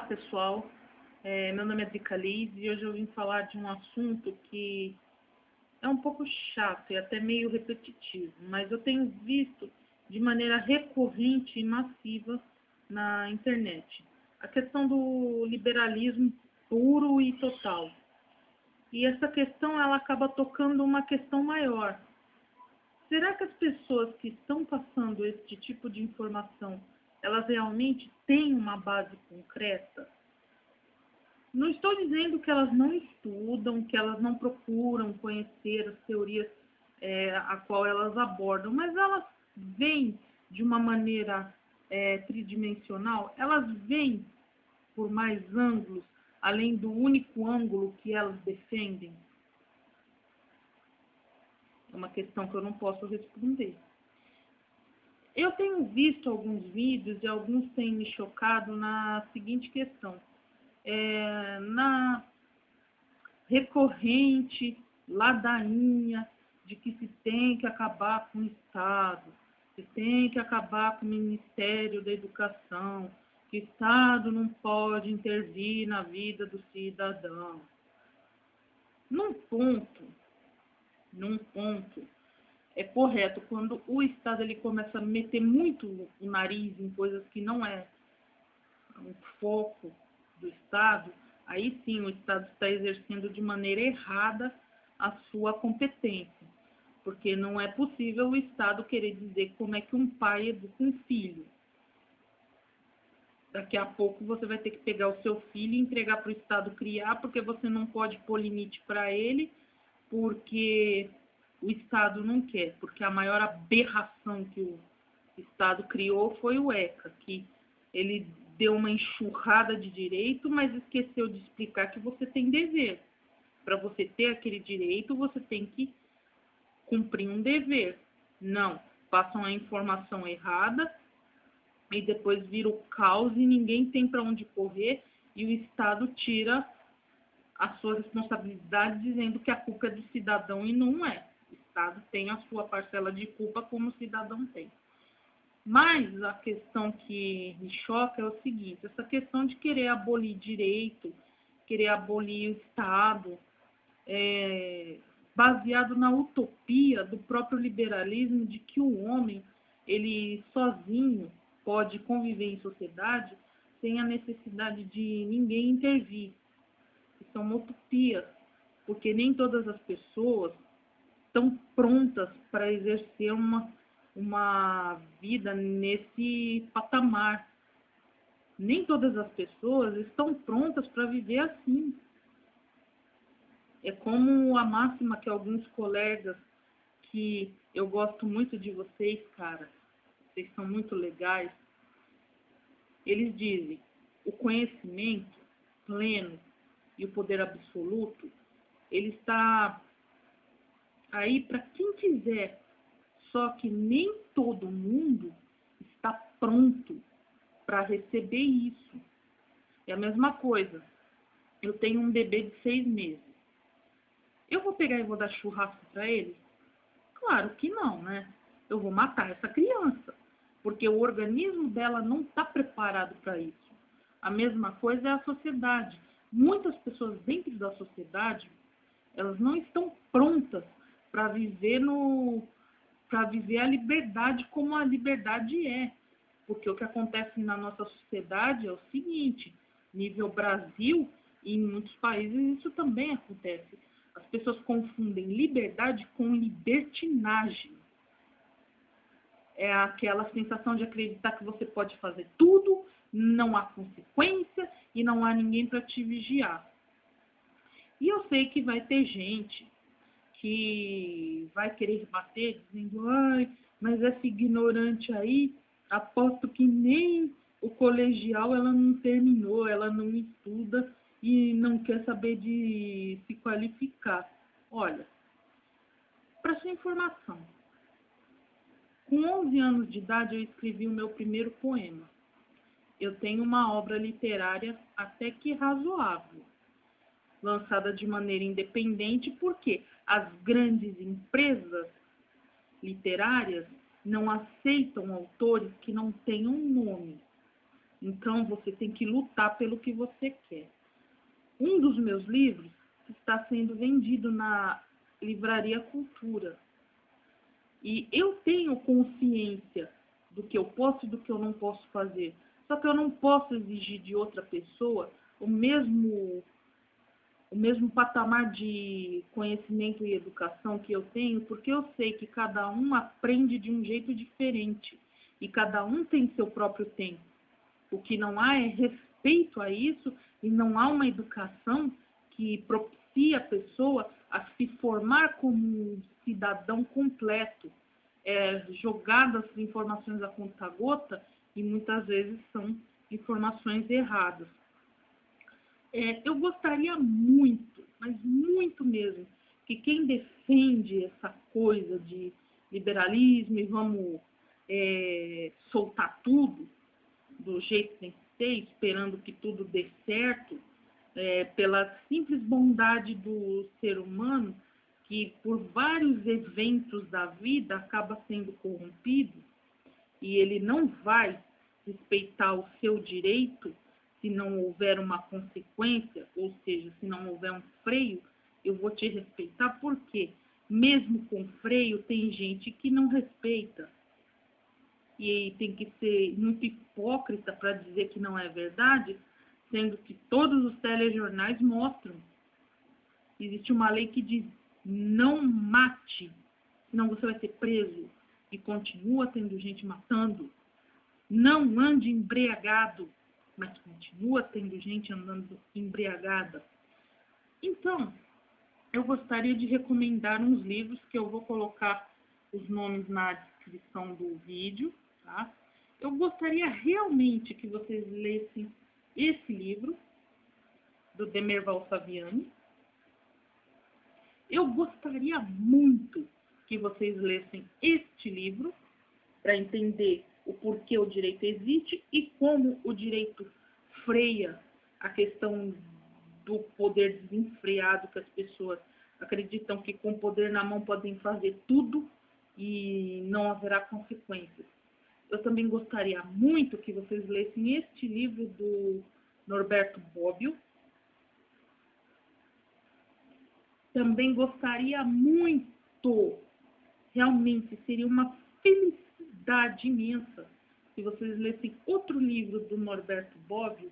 pessoal. Meu nome é Drica Liz e hoje eu vim falar de um assunto que é um pouco chato e até meio repetitivo, mas eu tenho visto de maneira recorrente e massiva na internet. A questão do liberalismo puro e total. E essa questão ela acaba tocando uma questão maior. Será que as pessoas que estão passando este tipo de informação, elas realmente têm uma base concreta? Não estou dizendo que elas não estudam, que elas não procuram conhecer as teorias a qual elas abordam, mas elas vêm de uma maneira tridimensional, elas vêm por mais ângulos, além do único ângulo que elas defendem? É uma questão que eu não posso responder. Eu tenho visto alguns vídeos e alguns têm me chocado na seguinte questão. Na recorrente ladainha de que se tem que acabar com o Estado, se tem que acabar com o Ministério da Educação, que o Estado não pode intervir na vida do cidadão. Num ponto, é correto, quando o Estado ele começa a meter muito o nariz em coisas que não é um foco do Estado, aí sim o Estado está exercendo de maneira errada a sua competência, porque não é possível o Estado querer dizer como é que um pai educa um filho. Daqui a pouco você vai ter que pegar o seu filho e entregar para o Estado criar, porque você não pode pôr limite para ele, porque o Estado não quer, porque a maior aberração que o Estado criou foi o ECA, que ele deu uma enxurrada de direito, mas esqueceu de explicar que você tem dever. Para você ter aquele direito, você tem que cumprir um dever. Não, passam a informação errada e depois vira o caos e ninguém tem para onde correr e o Estado tira a sua responsabilidade dizendo que a culpa é do cidadão e não é. O Estado tem a sua parcela de culpa como o cidadão tem. Mas a questão que me choca é o seguinte, essa questão de querer abolir direito, querer abolir o Estado, baseado na utopia do próprio liberalismo de que o homem, ele sozinho pode conviver em sociedade sem a necessidade de ninguém intervir. Isso é uma utopia, porque nem todas as pessoas estão prontas para exercer uma vida nesse patamar. Nem todas as pessoas estão prontas para viver assim. É como a máxima que alguns colegas, que eu gosto muito de vocês, cara, vocês são muito legais, eles dizem, o conhecimento pleno e o poder absoluto, ele está aí para quem quiser. Só que nem todo mundo está pronto para receber isso. É a mesma coisa. Eu tenho um bebê de 6 meses. Eu vou pegar e vou dar churrasco para ele? Claro que não, né? Eu vou matar essa criança, porque o organismo dela não está preparado para isso. A mesma coisa é a sociedade. Muitas pessoas dentro da sociedade, elas não estão prontas para viver a liberdade como a liberdade é. Porque o que acontece na nossa sociedade é o seguinte, nível Brasil e em muitos países isso também acontece. As pessoas confundem liberdade com libertinagem. É aquela sensação de acreditar que você pode fazer tudo, não há consequência e não há ninguém para te vigiar. E eu sei que vai ter gente que vai querer bater dizendo, ai, mas essa ignorante aí, aposto que nem o colegial ela não terminou, ela não estuda e não quer saber de se qualificar. Olha, para sua informação, com 11 anos de idade eu escrevi o meu primeiro poema. Eu tenho uma obra literária até que razoável, lançada de maneira independente, porque as grandes empresas literárias não aceitam autores que não tenham nome. Então, você tem que lutar pelo que você quer. Um dos meus livros está sendo vendido na Livraria Cultura. E eu tenho consciência do que eu posso e do que eu não posso fazer. Só que eu não posso exigir de outra pessoa o mesmo patamar de conhecimento e educação que eu tenho, porque eu sei que cada um aprende de um jeito diferente e cada um tem seu próprio tempo. O que não há é respeito a isso e não há uma educação que propicia a pessoa a se formar como um cidadão completo. Jogadas informações a conta-gota e muitas vezes são informações erradas. Eu gostaria muito, mas muito mesmo, que quem defende essa coisa de liberalismo e vamos soltar tudo do jeito que tem que ser, esperando que tudo dê certo, pela simples bondade do ser humano, que por vários eventos da vida acaba sendo corrompido, e ele não vai respeitar o seu direito se não houver uma consequência, ou seja, se não houver um freio, eu vou te respeitar, porque mesmo com freio tem gente que não respeita. E tem que ser muito hipócrita para dizer que não é verdade, sendo que todos os telejornais mostram. Existe uma lei que diz: não mate, senão você vai ser preso. E continua tendo gente matando. Não ande embriagado, mas continua tendo gente andando embriagada. Então, eu gostaria de recomendar uns livros que eu vou colocar os nomes na descrição do vídeo, tá? Eu gostaria realmente que vocês lessem esse livro, do Demerval Saviani. Eu gostaria muito que vocês lessem este livro para entender o porquê o direito existe e como o direito freia a questão do poder desenfreado, que as pessoas acreditam que com o poder na mão podem fazer tudo e não haverá consequências. Eu também gostaria muito que vocês lessem este livro do Norberto Bobbio. Também gostaria muito, realmente seria uma felicidade imensa, se vocês lessem outro livro do Norberto Bobbio,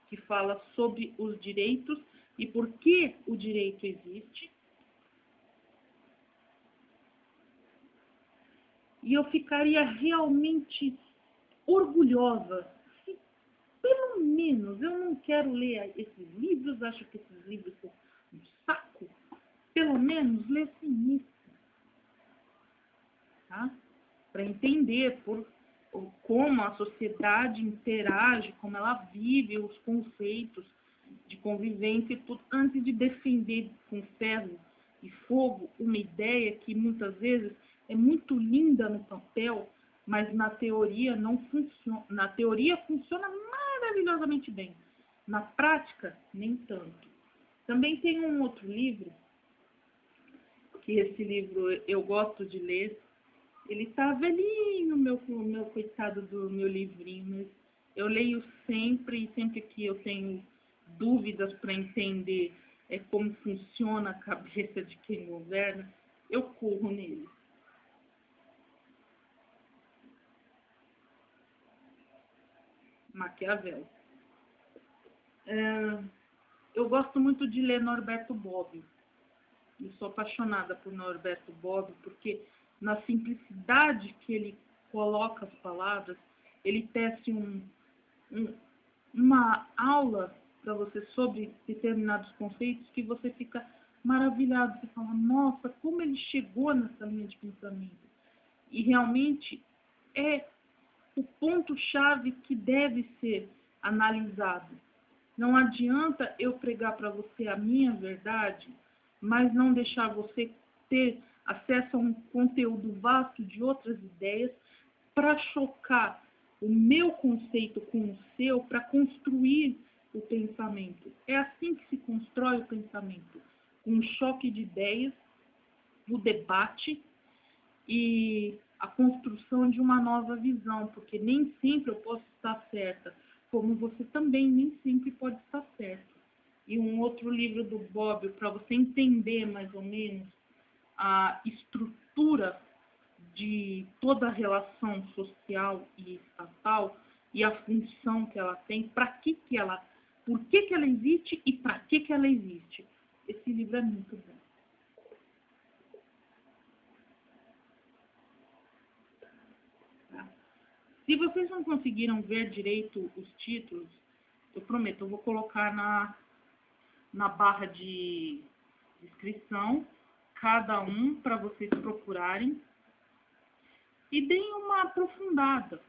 que fala sobre os direitos e por que o direito existe. E eu ficaria realmente orgulhosa se, pelo menos, eu não quero ler esses livros, acho que esses livros são um saco, pelo menos lessem isso, tá? Para entender como a sociedade interage, como ela vive os conceitos de convivência e tudo, antes de defender com ferro e fogo uma ideia que muitas vezes é muito linda no papel, mas na teoria não funciona. Na teoria funciona maravilhosamente bem, na prática nem tanto. Também tem um outro livro, que esse livro eu gosto de ler. Ele tá velhinho, meu coitado do meu livrinho, mas eu leio sempre, e sempre que eu tenho dúvidas para entender como funciona a cabeça de quem governa, eu corro nele. Maquiavel. Eu gosto muito de ler Norberto Bobbio. Eu sou apaixonada por Norberto Bobbio, porque na simplicidade que ele coloca as palavras, ele tece uma aula para você sobre determinados conceitos que você fica maravilhado. Você fala, nossa, como ele chegou nessa linha de pensamento. E realmente é o ponto-chave que deve ser analisado. Não adianta eu pregar para você a minha verdade, mas não deixar você ter acesso a um conteúdo vasto de outras ideias para chocar o meu conceito com o seu, para construir o pensamento. É assim que se constrói o pensamento, um choque de ideias, o debate e a construção de uma nova visão, porque nem sempre eu posso estar certa, como você também nem sempre pode estar certo. E um outro livro do Bobbio, para você entender mais ou menos a estrutura de toda a relação social e estatal e a função que ela tem, por que ela existe e para que ela existe. Esse livro é muito bom. Se vocês não conseguiram ver direito os títulos, eu prometo, eu vou colocar na barra de descrição cada um para vocês procurarem e deem uma aprofundada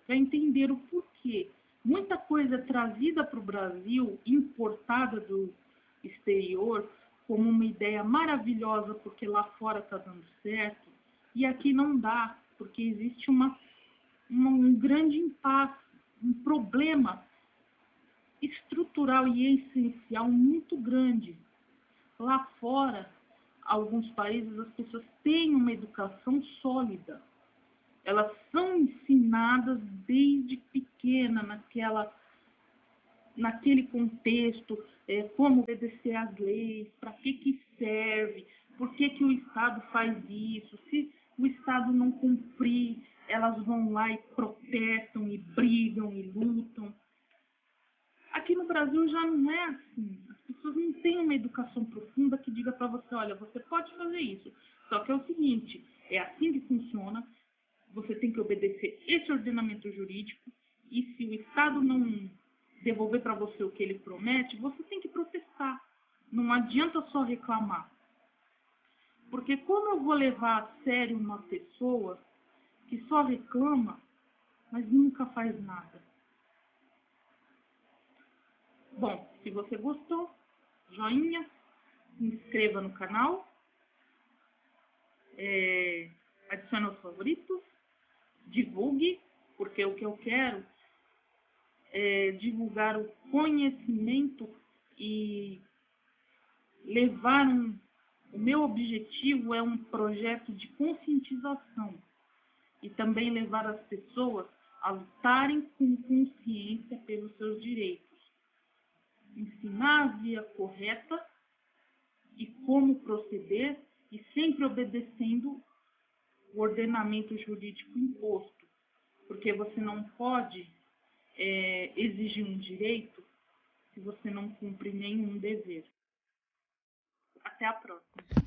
para entender o porquê. Muita coisa é trazida para o Brasil, importada do exterior, como uma ideia maravilhosa porque lá fora está dando certo, e aqui não dá, porque existe um grande impasse, um problema estrutural e essencial muito grande. Lá fora, alguns países, as pessoas têm uma educação sólida. Elas são ensinadas desde pequena naquele contexto, como obedecer às leis, para que serve, por que o Estado faz isso, se o Estado não cumprir, elas vão lá e protestam, e brigam, e lutam. Aqui no Brasil já não é assim. As pessoas não têm uma educação profunda que diga para você, olha, você pode fazer isso. Só que é o seguinte, é assim que funciona, você tem que obedecer esse ordenamento jurídico e se o Estado não devolver para você o que ele promete, você tem que protestar. Não adianta só reclamar. Porque como eu vou levar a sério uma pessoa que só reclama, mas nunca faz nada? Bom, se você gostou, joinha, se inscreva no canal, adicione aos favoritos, divulgue, porque o que eu quero é divulgar o conhecimento e levar o meu objetivo é um projeto de conscientização e também levar as pessoas a lutarem com consciência pelos seus direitos. Ensinar a via correta e como proceder e sempre obedecendo o ordenamento jurídico imposto, porque você não pode exigir um direito se você não cumpre nenhum dever. Até a próxima.